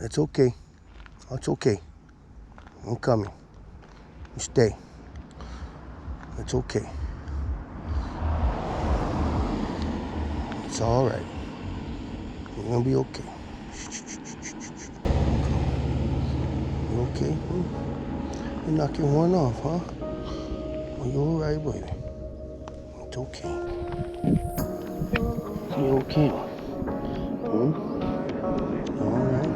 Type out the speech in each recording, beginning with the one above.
It's okay. It's okay. I'm coming. You stay. It's okay. It's all right. You're gonna be okay. You okay? You knock your horn off, huh? Well, you're all right, baby. It's okay. You okay? Hmm? All right.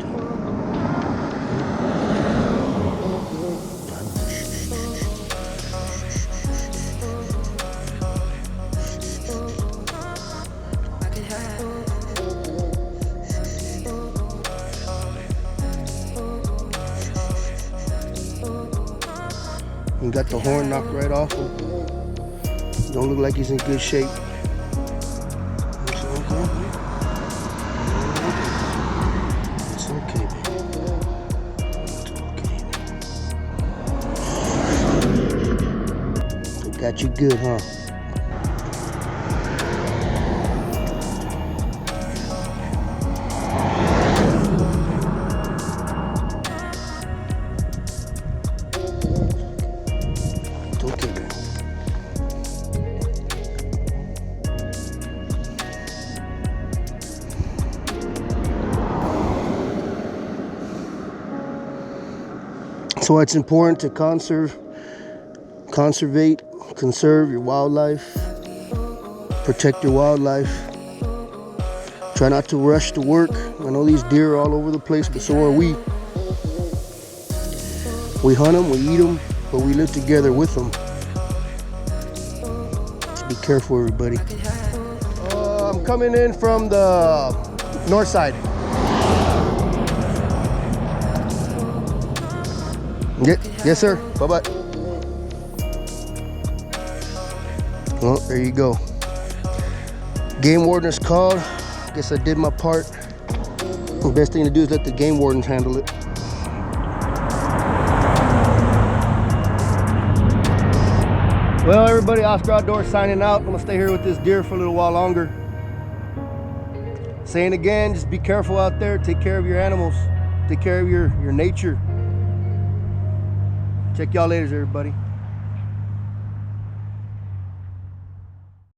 You got the horn knocked right off him. Don't look like he's in good shape. It's okay. It's okay, baby. It's okay. It got you good, huh? It's okay, baby. So it's important to conserve your wildlife, protect your wildlife. Try not to rush to work. I know these deer are all over the place, but so are we. We hunt them, we eat them, but we live together with them. Just be careful, everybody. I'm coming in from the north side. Yes, sir. Bye-bye. Well, there you go. Game warden is called. Guess I did my part. The best thing to do is let the game wardens handle it. Well, everybody, Oscar Outdoors signing out. I'm gonna stay here with this deer for a little while longer. Saying again, just be careful out there. Take care of your animals. Take care of your nature. Check y'all later, everybody.